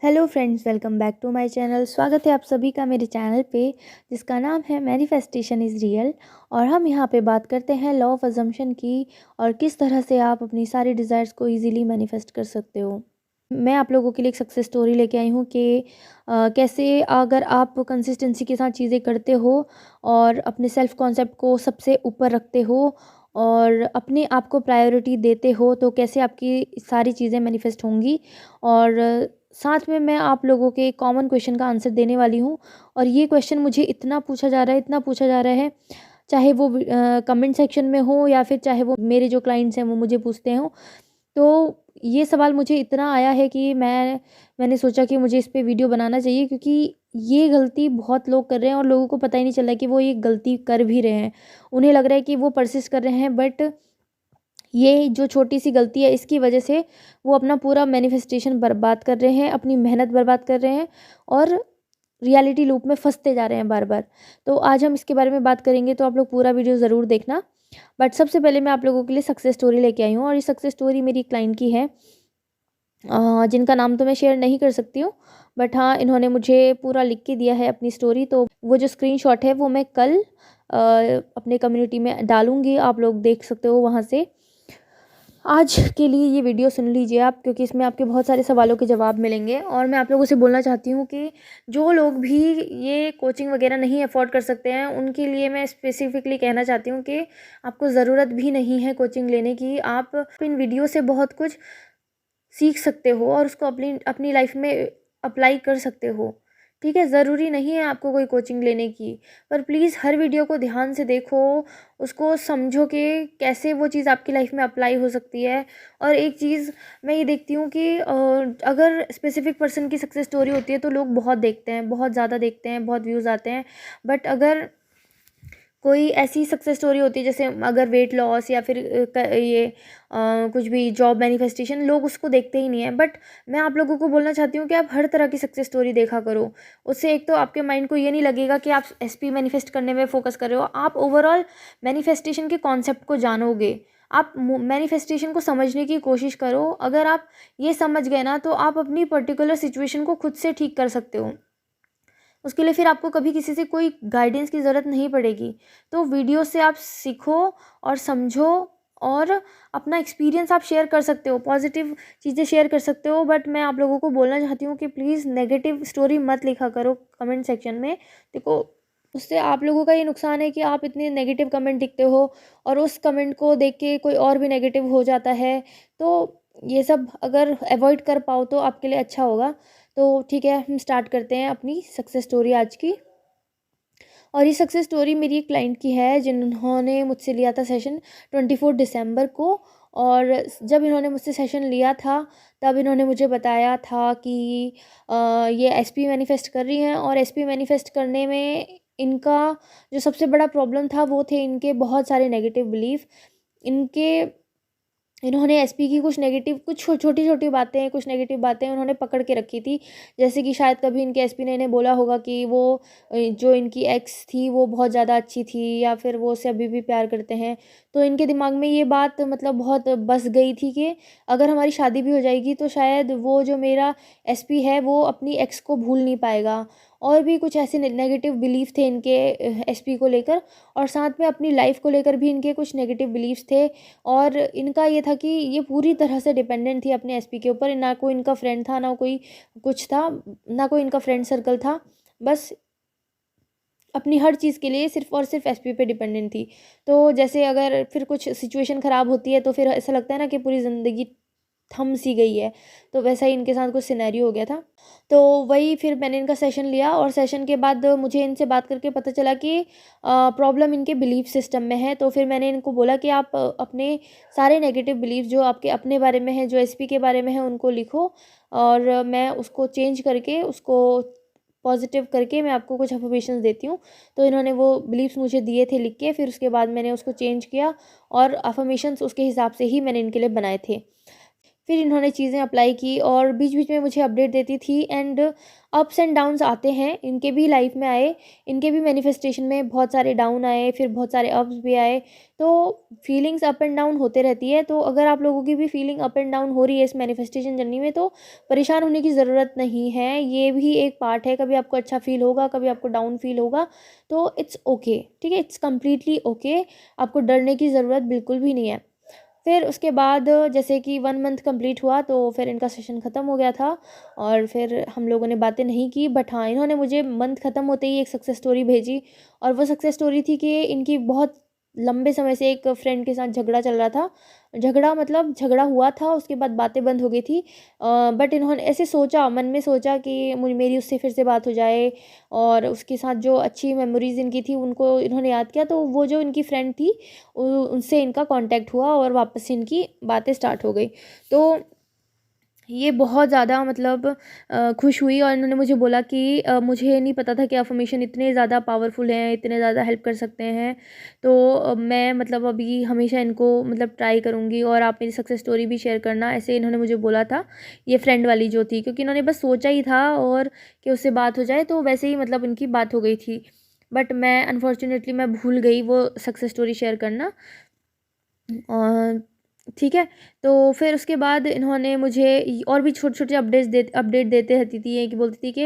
Hello friends, welcome back to my channel. स्वागत है आप सभी का मेरे चैनल पे जिसका नाम है मैनिफेस्टेशन इज़ रियल। और हम यहाँ पे बात करते हैं लॉ ऑफ अजम्पशन की और किस तरह से आप अपनी सारी डिज़ायर्स को इजीली मैनिफेस्ट कर सकते हो। मैं आप लोगों के लिए एक सक्सेस स्टोरी लेके आई हूँ कि कैसे अगर आप कंसिस्टेंसी के साथ चीज़ें करते हो और अपने सेल्फ कॉन्सेप्ट को सबसे ऊपर रखते हो और अपने आप को प्रायोरिटी देते हो तो कैसे आपकी सारी चीज़ें मैनिफेस्ट होंगी। और साथ में मैं आप लोगों के कॉमन क्वेश्चन का आंसर देने वाली हूँ। और ये क्वेश्चन मुझे इतना पूछा जा रहा है, इतना पूछा जा रहा है, चाहे वो कमेंट सेक्शन में हो या फिर चाहे वो मेरे जो क्लाइंट्स हैं वो मुझे पूछते हो। तो ये सवाल मुझे इतना आया है कि मैंने सोचा कि मुझे इस पे वीडियो बनाना चाहिए, क्योंकि ये गलती बहुत लोग कर रहे हैं और लोगों को पता ही नहीं चल रहा है कि वो ये गलती कर भी रहे हैं। उन्हें लग रहा है कि वो परसिस्ट कर रहे हैं, बट ये जो छोटी सी गलती है इसकी वजह से वो अपना पूरा मैनिफेस्टेशन बर्बाद कर रहे हैं, अपनी मेहनत बर्बाद कर रहे हैं और रियलिटी लूप में फंसते जा रहे हैं बार बार। तो आज हम इसके बारे में बात करेंगे, तो आप लोग पूरा वीडियो ज़रूर देखना। बट सबसे पहले मैं आप लोगों के लिए सक्सेस स्टोरी लेके आई हूँ और ये सक्सेस स्टोरी मेरी क्लाइंट की है, जिनका नाम तो मैं शेयर नहीं कर सकती हूँ। बट हाँ, इन्होंने मुझे पूरा लिख के दिया है अपनी स्टोरी। तो वो जो स्क्रीनशॉट है वो मैं कल अपने कम्युनिटी में डालूँगी, आप लोग देख सकते हो वहाँ से। आज के लिए ये वीडियो सुन लीजिए आप, क्योंकि इसमें आपके बहुत सारे सवालों के जवाब मिलेंगे। और मैं आप लोगों से बोलना चाहती हूँ कि जो लोग भी ये कोचिंग वगैरह नहीं अफोर्ड कर सकते हैं उनके लिए मैं स्पेसिफिकली कहना चाहती हूँ कि आपको ज़रूरत भी नहीं है कोचिंग लेने की। आप इन वीडियो से बहुत कुछ सीख सकते हो और उसको अपनी अपनी लाइफ में अप्लाई कर सकते हो। ठीक है, ज़रूरी नहीं है आपको कोई कोचिंग लेने की, पर प्लीज़ हर वीडियो को ध्यान से देखो, उसको समझो कि कैसे वो चीज़ आपकी लाइफ में अप्लाई हो सकती है। और एक चीज़ मैं ये देखती हूँ कि अगर स्पेसिफिक पर्सन की सक्सेस स्टोरी होती है तो लोग बहुत देखते हैं, बहुत ज़्यादा देखते हैं, बहुत व्यूज़ आते हैं। बट अगर कोई ऐसी सक्सेस स्टोरी होती है, जैसे अगर वेट लॉस या फिर कुछ भी जॉब मैनिफेस्टेशन, लोग उसको देखते ही नहीं है। बट मैं आप लोगों को बोलना चाहती हूँ कि आप हर तरह की सक्सेस स्टोरी देखा करो। उससे एक तो आपके माइंड को ये नहीं लगेगा कि आप एसपी मैनिफेस्ट करने में फोकस कर रहे हो, आप ओवरऑल मैनिफेस्टेशन के कॉन्सेप्ट को जानोगे। आप मैनिफेस्टेशन को समझने की कोशिश करो। अगर आप ये समझ गए ना, तो आप अपनी पर्टिकुलर सिचुएशन को खुद से ठीक कर सकते हो। उसके लिए फिर आपको कभी किसी से कोई गाइडेंस की ज़रूरत नहीं पड़ेगी। तो वीडियो से आप सीखो और समझो और अपना एक्सपीरियंस आप शेयर कर सकते हो, पॉजिटिव चीज़ें शेयर कर सकते हो। बट मैं आप लोगों को बोलना चाहती हूँ कि प्लीज़ नेगेटिव स्टोरी मत लिखा करो कमेंट सेक्शन में। देखो, उससे आप लोगों का ये नुकसान है कि आप इतने नेगेटिव कमेंट लिखते हो और उस कमेंट को देख के कोई और भी नेगेटिव हो जाता है। तो ये सब अगर अवॉइड कर पाओ तो आपके लिए अच्छा होगा। तो ठीक है, हम स्टार्ट करते हैं अपनी सक्सेस स्टोरी आज की। और ये सक्सेस स्टोरी मेरी एक क्लाइंट की है जिन्होंने मुझसे लिया था सेशन 24 दिसंबर को। और जब इन्होंने मुझसे सेशन लिया था तब इन्होंने मुझे बताया था कि ये एसपी मैनिफेस्ट कर रही हैं। और एसपी मैनिफेस्ट करने में इनका जो सबसे बड़ा प्रॉब्लम था वो थे इनके बहुत सारे नेगेटिव बिलीफ। इनके इन्होंने एसपी की कुछ नेगेटिव, कुछ छोटी छोटी बातें, कुछ नेगेटिव बातें उन्होंने पकड़ के रखी थी। जैसे कि शायद कभी इनके एसपी ने इन्हें बोला होगा कि वो जो इनकी एक्स थी वो बहुत ज़्यादा अच्छी थी, या फिर वो उससे अभी भी प्यार करते हैं। तो इनके दिमाग में ये बात मतलब बहुत बस गई थी कि अगर हमारी शादी भी हो जाएगी तो शायद वो जो मेरा एसपी है वो अपनी एक्स को भूल नहीं पाएगा। और भी कुछ ऐसे नेगेटिव बिलीफ थे इनके एसपी को लेकर। और साथ में अपनी लाइफ को लेकर भी इनके कुछ नेगेटिव बिलीव्स थे। और इनका ये था कि ये पूरी तरह से डिपेंडेंट थी अपने एसपी के ऊपर। ना कोई इनका फ्रेंड था, ना कोई कुछ था, ना कोई इनका फ्रेंड सर्कल था। बस अपनी हर चीज़ के लिए सिर्फ़ और सिर्फ एसपी पे डिपेंडेंट थी। तो जैसे अगर फिर कुछ सिचुएशन ख़राब होती है तो फिर ऐसा लगता है ना कि पूरी ज़िंदगी थम सी गई है। तो वैसा ही इनके साथ कुछ सिनेरियो हो गया था। तो वही फिर मैंने इनका सेशन लिया और सेशन के बाद मुझे इनसे बात करके पता चला कि प्रॉब्लम इनके बिलीफ सिस्टम में है। तो फिर मैंने इनको बोला कि आप अपने सारे नेगेटिव बिलीफ जो आपके अपने बारे में है, जो एसपी के बारे में है, उनको लिखो और मैं उसको चेंज करके, उसको पॉजिटिव करके मैं आपको कुछ अफर्मेशंस देती हूँ। तो इन्होंने वो बिलीफ्स मुझे दिए थे लिख के। फिर उसके बाद मैंने उसको चेंज किया और अफर्मेशंस उसके हिसाब से ही मैंने इनके लिए बनाए थे। फिर इन्होंने चीज़ें अप्लाई की और बीच बीच में मुझे अपडेट देती थी। एंड अप्स एंड डाउन्स आते हैं, इनके भी लाइफ में आए, इनके भी मैनिफेस्टेशन में बहुत सारे डाउन आए, फिर बहुत सारे अप्स भी आए। तो फीलिंग्स अप एंड डाउन होते रहती है। तो अगर आप लोगों की भी फीलिंग अप एंड डाउन हो रही है इस मैनिफेस्टेशन जर्नी में, तो परेशान होने की ज़रूरत नहीं है। ये भी एक पार्ट है, कभी आपको अच्छा फील होगा, कभी आपको डाउन फील होगा, तो इट्स ओके, ठीक है, इट्स कम्प्लीटली ओके। आपको डरने की ज़रूरत बिल्कुल भी नहीं है। फिर उसके बाद जैसे कि 1 मंथ कंप्लीट हुआ, तो फिर इनका सेशन ख़त्म हो गया था और फिर हम लोगों ने बातें नहीं की। बट हाँ, इन्होंने मुझे मंथ ख़त्म होते ही एक सक्सेस स्टोरी भेजी। और वो सक्सेस स्टोरी थी कि इनकी बहुत लंबे समय से एक फ्रेंड के साथ झगड़ा चल रहा था। झगड़ा मतलब झगड़ा हुआ था, उसके बाद बातें बंद हो गई थी। बट इन्होंने ऐसे सोचा, मन में सोचा कि मेरी उससे फिर से बात हो जाए, और उसके साथ जो अच्छी मेमोरीज़ इनकी थी उनको इन्होंने याद किया। तो वो जो इनकी फ्रेंड थी उनसे इनका कांटेक्ट हुआ और वापस से इनकी बातें स्टार्ट हो गई। तो ये बहुत ज़्यादा मतलब खुश हुई और इन्होंने मुझे बोला कि मुझे नहीं पता था कि अफ़र्मेशन इतने ज़्यादा पावरफुल हैं, इतने ज़्यादा हेल्प कर सकते हैं। तो मैं मतलब अभी हमेशा इनको मतलब ट्राई करूँगी और आप मेरी सक्सेस स्टोरी भी शेयर करना, ऐसे इन्होंने मुझे बोला था। ये फ्रेंड वाली जो थी, क्योंकि इन्होंने बस सोचा ही था और कि उससे बात हो जाए, तो वैसे ही मतलब इनकी बात हो गई थी। बट मैं अनफॉर्चुनेटली मैं भूल गई वो सक्सेस स्टोरी शेयर करना। ठीक है। तो फिर उसके बाद इन्होंने मुझे और भी छोटे-छोटे अपडेट देते रहती थी, ये कि बोलती थी कि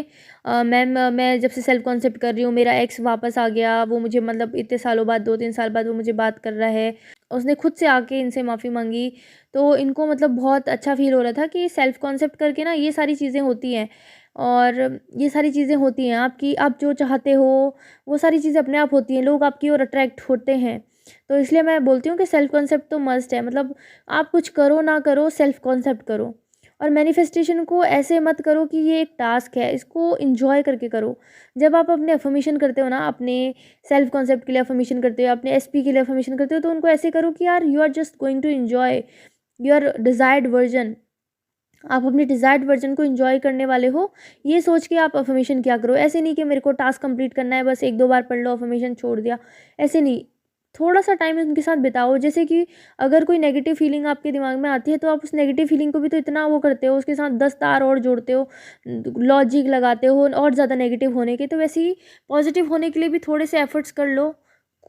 मैम मैं जब से सेल्फ कॉन्सेप्ट कर रही हूँ, मेरा एक्स वापस आ गया, वो मुझे मतलब इतने सालों बाद 2-3 साल बाद वो मुझे बात कर रहा है। उसने खुद से आके इनसे माफ़ी माँगी। तो इनको मतलब बहुत अच्छा फ़ील हो रहा था कि सेल्फ कॉन्सेप्ट करके ना ये सारी चीज़ें होती हैं, और ये सारी चीज़ें होती हैं आपकी, आप जो चाहते हो वो सारी चीज़ें अपने आप होती हैं, लोग आपकी ओर अट्रैक्ट होते हैं। तो इसलिए मैं बोलती हूँ कि सेल्फ कॉन्सेप्ट तो मस्ट है। मतलब आप कुछ करो ना करो, सेल्फ कॉन्सेप्ट करो। और मैनिफेस्टेशन को ऐसे मत करो कि ये एक टास्क है, इसको एंजॉय करके करो। जब आप अपने अफर्मेशन करते हो ना, अपने सेल्फ कॉन्सेप्ट के लिए अफर्मेशन करते हो, अपने एसपी के लिए अफर्मेशन करते हो, तो उनको ऐसे करो कि यार you are just going to enjoy your desired version. आप अपने डिज़ायर्ड वर्जन को एंजॉय करने वाले हो, ये सोच के आप अफर्मेशन किया करो। ऐसे नहीं कि मेरे को टास्क कंप्लीट करना है, बस 1-2 बार पढ़ लो, अफर्मेशन छोड़ दिया, ऐसे नहीं। थोड़ा-सा टाइम उनके साथ बिताओ। जैसे कि अगर कोई नेगेटिव फीलिंग आपके दिमाग में आती है, तो आप उस नेगेटिव फीलिंग को भी तो इतना वो करते हो, उसके साथ 10 तार और जोड़ते हो, लॉजिक लगाते हो और ज़्यादा नेगेटिव होने के। तो वैसे ही पॉजिटिव होने के लिए भी थोड़े से एफर्ट्स कर लो,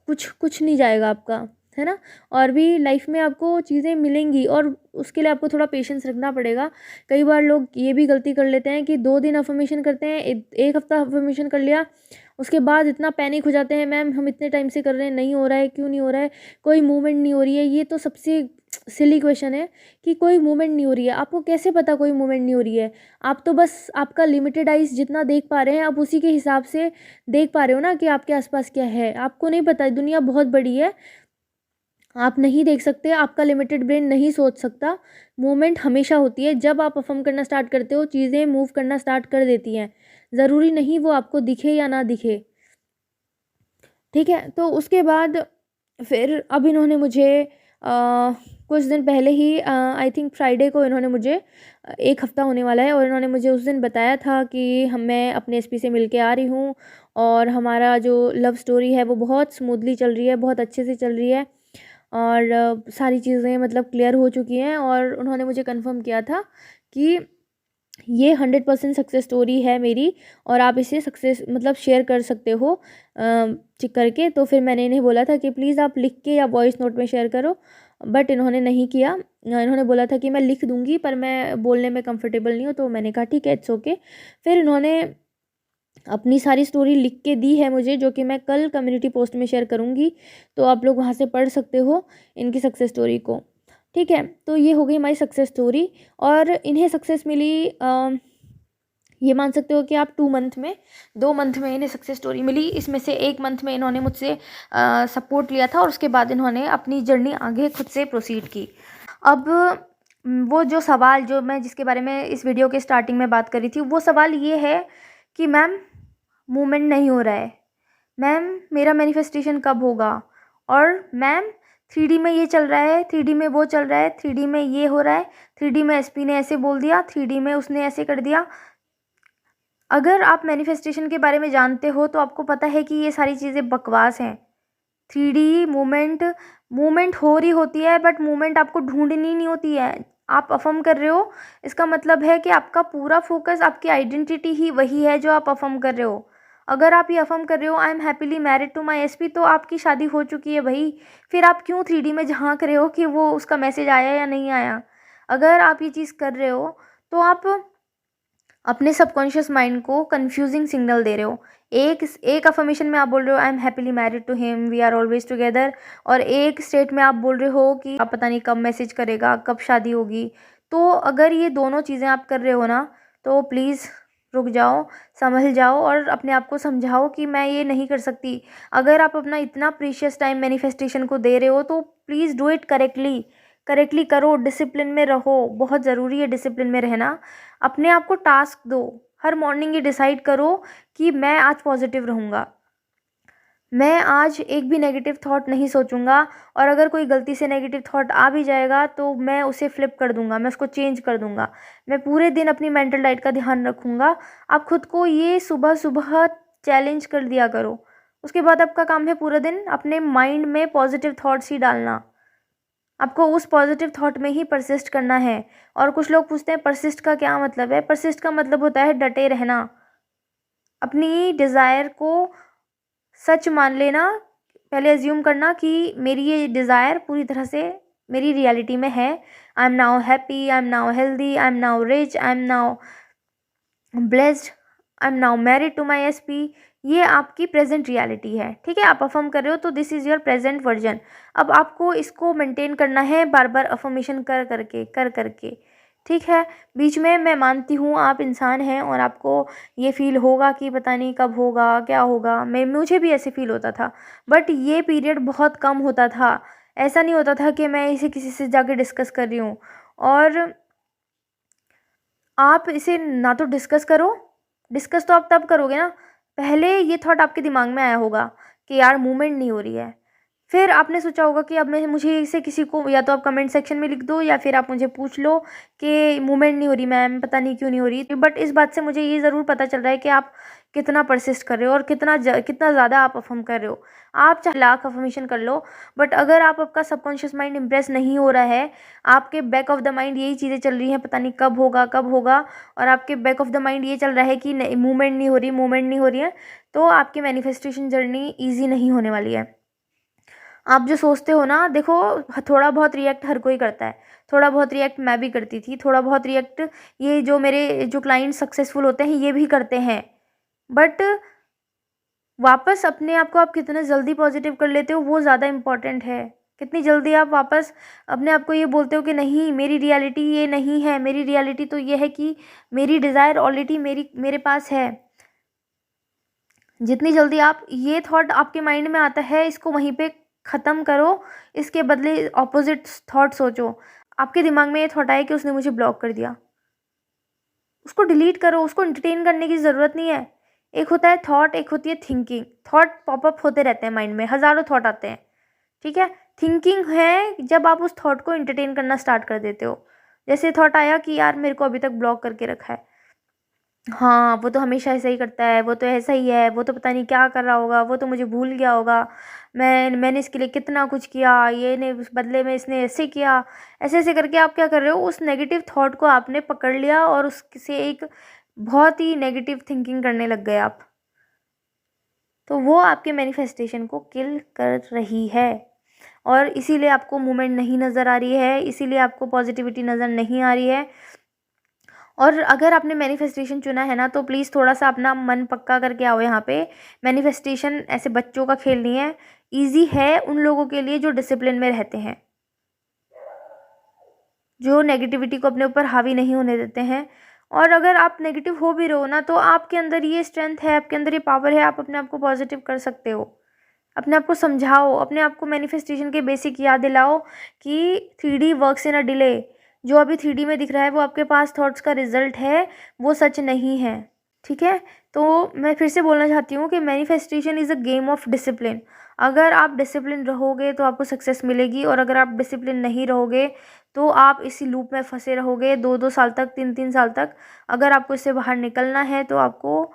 कुछ कुछ नहीं जाएगा आपका, है ना? और भी लाइफ में आपको चीज़ें मिलेंगी, और उसके लिए आपको थोड़ा पेशेंस रखना पड़ेगा। कई बार लोग ये भी गलती कर लेते हैं कि 2 दिन अफ़र्मेशन करते हैं, 1 हफ़्ता अफ़र्मेशन कर लिया, उसके बाद इतना पैनिक हो जाते हैं, मैम हम इतने टाइम से कर रहे हैं, नहीं हो रहा है, क्यों नहीं हो रहा है? कोई मूवमेंट नहीं हो रही है। ये तो सबसे सिली क्वेश्चन है कि कोई मूवमेंट नहीं हो रही है। आपको कैसे पता कोई मूवमेंट नहीं हो रही है? आप तो बस आपका लिमिटेड आइज़ जितना देख पा रहे हैं, आप उसी के हिसाब से देख पा रहे हो ना कि आपके आस-पास क्या है। आपको नहीं पता है, दुनिया बहुत बड़ी है, आप नहीं देख सकते, आपका लिमिटेड ब्रेन नहीं सोच सकता। मूवमेंट हमेशा होती है। जब आप अफ़र्म करना स्टार्ट करते हो, चीज़ें मूव करना स्टार्ट कर देती हैं। ज़रूरी नहीं वो आपको दिखे या ना दिखे, ठीक है? तो उसके बाद फिर अब इन्होंने मुझे कुछ दिन पहले ही आई थिंक फ्राइडे को इन्होंने मुझे 1 हफ़्ता होने वाला है, और इन्होंने मुझे उस दिन बताया था कि मैं अपने एसपी से मिल के आ रही हूँ, और हमारा जो लव स्टोरी है वो बहुत स्मूथली चल रही है, बहुत अच्छे से चल रही है, और सारी चीज़ें मतलब क्लियर हो चुकी हैं। और उन्होंने मुझे कन्फर्म किया था कि ये 100% सक्सेस स्टोरी है मेरी, और आप इसे सक्सेस मतलब शेयर कर सकते हो चेक करके। तो फिर मैंने इन्हें बोला था कि प्लीज़ आप लिख के या वॉइस नोट में शेयर करो, बट इन्होंने नहीं किया। इन्होंने बोला था कि मैं लिख दूँगी, पर मैं बोलने में कंफर्टेबल नहीं हूँ। तो मैंने कहा ठीक है, इट्स ओके। फिर इन्होंने अपनी सारी स्टोरी लिख के दी है मुझे, जो कि मैं कल कम्युनिटी पोस्ट में शेयर करूँगी, तो आप लोग वहाँ से पढ़ सकते हो इनकी सक्सेस स्टोरी को, ठीक है? तो ये हो गई हमारी सक्सेस स्टोरी। और इन्हें सक्सेस मिली, ये मान सकते हो कि आप 2 मंथ में इन्हें सक्सेस स्टोरी मिली। इसमें से 1 मंथ में इन्होंने मुझसे सपोर्ट लिया था, और उसके बाद इन्होंने अपनी जर्नी आगे खुद से प्रोसीड की। अब वो जो सवाल जो मैं जिसके बारे में इस वीडियो के स्टार्टिंग में बात कर रही थी, वो सवाल ये है कि मैम मूवमेंट नहीं हो रहा है, मैम मेरा मैनिफेस्टेशन कब होगा, और मैम 3D में ये चल रहा है, 3D में वो चल रहा है, 3D में ये हो रहा है, 3D में एसपी ने ऐसे बोल दिया, 3D में उसने ऐसे कर दिया। अगर आप मैनिफेस्टेशन के बारे में जानते हो, तो आपको पता है कि ये सारी चीज़ें बकवास हैं। 3D मूवमेंट मूवमेंट हो रही होती है, बट मूवमेंट आपको ढूंढनी नहीं होती है। आप अफर्म कर रहे हो, इसका मतलब है कि आपका पूरा फोकस, आपकी आइडेंटिटी ही वही है जो आप अफर्म कर रहे हो। अगर आप ये अफर्म कर रहे हो I am happily married to my SP, तो आपकी शादी हो चुकी है भाई। फिर आप क्यों 3D में झांक रहे हो कि वो उसका मैसेज आया या नहीं आया। अगर आप ये चीज़ कर रहे हो तो आप अपने सबकॉन्शियस माइंड को कंफ्यूजिंग सिग्नल दे रहे हो। एक एक अफर्मेशन में आप बोल रहे हो I am happily married to him, we are always together, और एक स्टेट में आप बोल रहे हो कि आप पता नहीं कब मैसेज करेगा, कब शादी होगी। तो अगर ये दोनों चीज़ें आप कर रहे हो ना, तो प्लीज़ रुक जाओ, संभल जाओ और अपने आप को समझाओ कि मैं ये नहीं कर सकती। अगर आप अपना इतना प्रीशियस टाइम मैनिफेस्टेशन को दे रहे हो तो please do it correctly. Correctly करो, डिसिप्लिन में रहो, बहुत ज़रूरी है डिसिप्लिन में रहना। अपने आप को टास्क दो, हर मॉर्निंग ये डिसाइड करो कि मैं आज पॉजिटिव रहूँगा, मैं आज एक भी नेगेटिव थॉट नहीं सोचूंगा, और अगर कोई गलती से नेगेटिव थॉट आ भी जाएगा तो मैं उसे फ्लिप कर दूंगा, मैं उसको चेंज कर दूंगा। मैं पूरे दिन अपनी मेंटल डाइट का ध्यान रखूंगा। आप खुद को ये सुबह सुबह चैलेंज कर दिया करो। उसके बाद आपका काम है पूरा दिन अपने माइंड में पॉजिटिव थॉट्स ही डालना। आपको उस पॉजिटिव थॉट में ही परसिस्ट करना है। और कुछ लोग पूछते हैं परसिस्ट का क्या मतलब है। परसिस्ट का मतलब होता है डटे रहना, अपनी डिज़ायर को सच मान लेना। पहले एज्यूम करना कि मेरी ये डिज़ायर पूरी तरह से मेरी रियलिटी में है। I am now happy, I am now healthy, I am now rich, I am now blessed, I am now married to my SP. ये आपकी प्रेजेंट रियलिटी है, ठीक है। आप अफर्म कर रहे हो तो this is your present version. अब आपको इसको मेंटेन करना है बार बार अफर्मेशन कर करके, ठीक है। बीच में मैं मानती हूँ आप इंसान हैं और आपको ये फील होगा कि पता नहीं कब होगा, क्या होगा। मुझे भी ऐसे फील होता था, बट ये पीरियड बहुत कम होता था। ऐसा नहीं होता था कि मैं इसे किसी से जाके डिस्कस कर रही हूँ। और आप इसे ना तो डिस्कस करो, डिस्कस तो आप तब करोगे ना, पहले ये थॉट आपके दिमाग में आया होगा कि यार मूवमेंट नहीं हो रही है। फिर आपने सोचा होगा कि अब मैं मुझे इसे किसी को, या तो आप कमेंट सेक्शन में लिख दो या फिर आप मुझे पूछ लो कि मूवमेंट नहीं हो रही मैम, पता नहीं क्यों नहीं हो रही। बट इस बात से मुझे ये ज़रूर पता चल रहा है कि आप कितना परसिस्ट कर रहे हो और कितना ज़्यादा आप अफर्म कर रहे हो। आप चाहे लाख अफर्मेशन कर लो, बट अगर आपका सबकॉन्शियस माइंड इम्प्रेस नहीं हो रहा है, आपके बैक ऑफ द माइंड यही चीज़ें चल रही हैं पता नहीं कब होगा कब होगा, और आपके बैक ऑफ द माइंड ये चल रहा है कि मूवमेंट नहीं हो रही, मूवमेंट नहीं हो रही है, तो आपकी मैनिफेस्टेशन जर्नी ईजी नहीं होने वाली है। आप जो सोचते हो ना, देखो थोड़ा बहुत रिएक्ट हर कोई करता है, थोड़ा बहुत रिएक्ट मैं भी करती थी, थोड़ा बहुत रिएक्ट ये जो मेरे जो क्लाइंट सक्सेसफुल होते हैं ये भी करते हैं। बट वापस अपने आप को आप कितने जल्दी पॉजिटिव कर लेते हो वो ज़्यादा इम्पॉर्टेंट है। कितनी जल्दी आप वापस अपने आप को ये बोलते हो कि नहीं मेरी रियलिटी ये नहीं है, मेरी रियलिटी तो ये है कि मेरी डिज़ायर ऑलरेडी मेरे पास है। जितनी जल्दी आप ये थॉट आपके माइंड में आता है इसको वहीं पे ख़त्म करो, इसके बदले ऑपोजिट थॉट सोचो। आपके दिमाग में ये थॉट आया कि उसने मुझे ब्लॉक कर दिया, उसको डिलीट करो, उसको एंटरटेन करने की ज़रूरत नहीं है। एक होता है थॉट, एक होती है थिंकिंग। थॉट पॉपअप होते रहते हैं माइंड में, हज़ारों थॉट आते हैं, ठीक है। थिंकिंग है जब आप उस थॉट को एंटरटेन करना स्टार्ट कर देते हो। जैसे थॉट आया कि यार मेरे को अभी तक ब्लॉक करके रखा है, हाँ वो तो हमेशा ऐसा ही करता है, वो तो ऐसा ही है, वो तो पता नहीं क्या कर रहा होगा, वो तो मुझे भूल गया होगा, मैंने इसके लिए कितना कुछ किया, ये ने उस बदले में इसने ऐसे किया। ऐसे ऐसे करके आप क्या कर रहे हो, उस नेगेटिव थॉट को आपने पकड़ लिया और उससे एक बहुत ही नेगेटिव थिंकिंग करने लग गए आप। तो वो आपके मैनिफेस्टेशन को किल कर रही है, और इसीलिए आपको मूवमेंट नहीं नज़र आ रही है, इसीलिए आपको पॉजिटिविटी नज़र नहीं आ रही है। और अगर आपने मैनिफेस्टेशन चुना है ना, तो प्लीज़ थोड़ा सा अपना मन पक्का करके आओ यहाँ पे। मैनिफेस्टेशन ऐसे बच्चों का खेल नहीं है, ईजी है उन लोगों के लिए जो डिसिप्लिन में रहते हैं, जो नेगेटिविटी को अपने ऊपर हावी नहीं होने देते हैं। और अगर आप नेगेटिव हो भी रहो ना, तो आपके अंदर ये स्ट्रेंथ है, आपके अंदर ये पावर है, आप अपने आप को पॉजिटिव कर सकते हो। अपने आप को समझाओ, अपने आप को मैनिफेस्टेशन के बेसिक याद दिलाओ कि 3D works in a delay. जो अभी 3D में दिख रहा है वो आपके पास थॉट्स का रिजल्ट है, वो सच नहीं है, ठीक है। तो मैं फिर से बोलना चाहती हूँ कि manifestation is a game of discipline. अगर आप डिसिप्लिन रहोगे तो आपको सक्सेस मिलेगी, और अगर आप डिसिप्लिन नहीं रहोगे तो आप इसी लूप में फंसे रहोगे 2-2 साल तक, 3-3 साल तक। अगर आपको इससे बाहर निकलना है तो आपको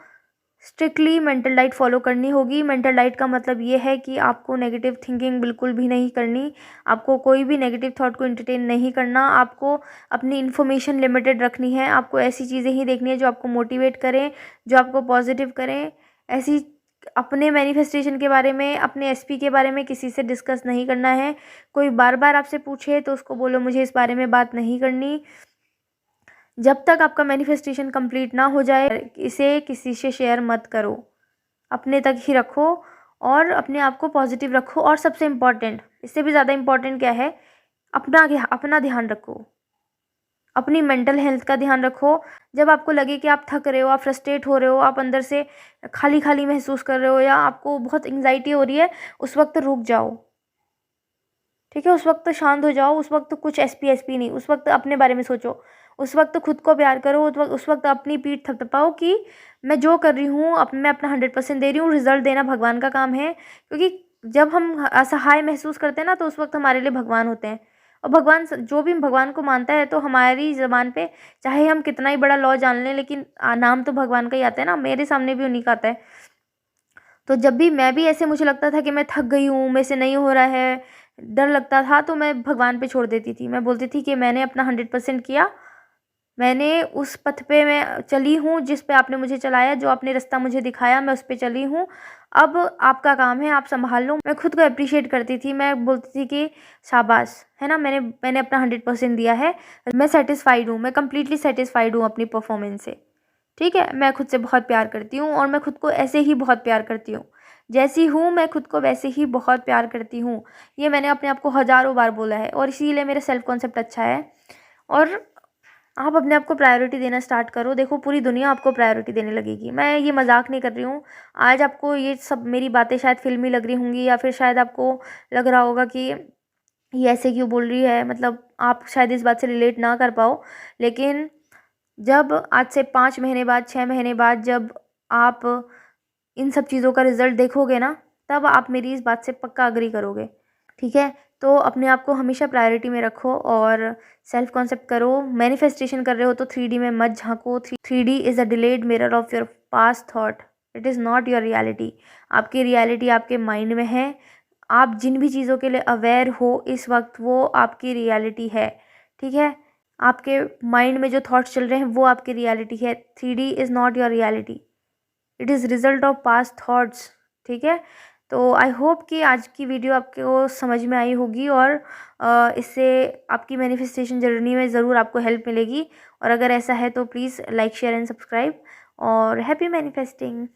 स्ट्रिक्टली मेंटल डाइट फॉलो करनी होगी। मेंटल डाइट का मतलब ये है कि आपको नेगेटिव थिंकिंग बिल्कुल भी नहीं करनी, आपको कोई भी नेगेटिव थॉट को एंटरटेन नहीं करना, आपको अपनी इन्फॉर्मेशन लिमिटेड रखनी है, आपको ऐसी चीज़ें ही देखनी है जो आपको मोटिवेट करें, जो आपको पॉजिटिव करें। ऐसी अपने मैनिफेस्टेशन के बारे में, अपने एसपी के बारे में किसी से डिस्कस नहीं करना है। कोई बार बार आपसे पूछे तो उसको बोलो मुझे इस बारे में बात नहीं करनी। जब तक आपका मैनिफेस्टेशन कंप्लीट ना हो जाए इसे किसी से शेयर मत करो, अपने तक ही रखो और अपने आप को पॉजिटिव रखो। और सबसे इम्पॉर्टेंट, इससे भी ज़्यादा इम्पॉर्टेंट क्या है, अपना ध्यान रखो, अपनी मेंटल हेल्थ का ध्यान रखो। जब आपको लगे कि आप थक रहे हो, आप फ्रस्ट्रेट हो रहे हो, आप अंदर से खाली खाली महसूस कर रहे हो या आपको बहुत एंग्जाइटी हो रही है, उस वक्त रुक जाओ, ठीक है। उस वक्त शांत हो जाओ, उस वक्त कुछ एसपी नहीं, उस वक्त अपने बारे में सोचो, उस वक्त खुद को प्यार करो, उस वक्त अपनी पीठ थपथपाओ कि मैं जो कर रही हूँ मैं अपना 100% दे रही हूँ। रिजल्ट देना भगवान का काम है, क्योंकि जब हम असहाय महसूस करते हैं ना, तो उस वक्त हमारे लिए भगवान होते हैं। और भगवान, जो भी भगवान को मानता है तो हमारी ज़बान पे चाहे हम कितना ही बड़ा लॉ जान लें, लेकिन नाम तो भगवान का ही आता है ना। मेरे सामने भी उन्हीं का आता है। तो जब भी मैं भी ऐसे मुझे लगता था कि मैं थक गई हूँ, मेरे से नहीं हो रहा है, डर लगता था, तो मैं भगवान पे छोड़ देती थी। मैं बोलती थी कि मैंने अपना 100% किया, मैंने उस पथ पे मैं चली हूँ जिस पे आपने मुझे चलाया, जो आपने रास्ता मुझे दिखाया मैं उस पे चली हूँ। अब आपका काम है, आप संभाल लो। मैं खुद को अप्रिशिएट करती थी, मैं बोलती थी कि शाबाश, है ना, मैंने अपना 100% दिया है, मैं सेटिस्फाइड हूँ, मैं कंप्लीटली सेटिस्फाइड हूँ अपनी परफॉर्मेंस से, ठीक है। मैं खुद से बहुत प्यार करती हूँ और मैं खुद को ऐसे ही बहुत प्यार करती हूँ, जैसी हूँ मैं खुद को वैसे ही बहुत प्यार करती हूँ। ये मैंने अपने आप को हज़ारों बार बोला है और इसीलिए मेरा सेल्फ कॉन्सेप्ट अच्छा है। और आप अपने आप को प्रायोरिटी देना स्टार्ट करो, देखो पूरी दुनिया आपको प्रायोरिटी देने लगेगी। मैं ये मजाक नहीं कर रही हूँ। आज आपको ये सब मेरी बातें शायद फिल्मी लग रही होंगी, या फिर शायद आपको लग रहा होगा कि ये ऐसे क्यों बोल रही है, मतलब आप शायद इस बात से रिलेट ना कर पाओ। लेकिन जब आज से 5 महीने बाद, 6 महीने बाद, जब आप इन सब चीज़ों का रिजल्ट देखोगे ना, तब आप मेरी इस बात से पक्का अग्री करोगे, ठीक है। तो अपने आप को हमेशा प्रायोरिटी में रखो और सेल्फ कॉन्सेप्ट करो। मैनिफेस्टेशन कर रहे हो तो 3D में मत झांको। 3D is a delayed mirror of your past thought, it is not your reality. आपकी रियलिटी आपके माइंड में है। आप जिन भी चीज़ों के लिए अवेयर हो इस वक्त, वो आपकी रियलिटी है, ठीक है। आपके माइंड में जो थॉट्स चल रहे हैं वो आपकी रियलिटी है। 3D is not your reality, it is result of past thoughts, ठीक है। तो आई होप कि आज की वीडियो आपको समझ में आई होगी और इससे आपकी मैनिफेस्टेशन जर्नी में ज़रूर आपको हेल्प मिलेगी। और अगर ऐसा है तो please like, share and subscribe. और हैप्पी मैनिफेस्टिंग।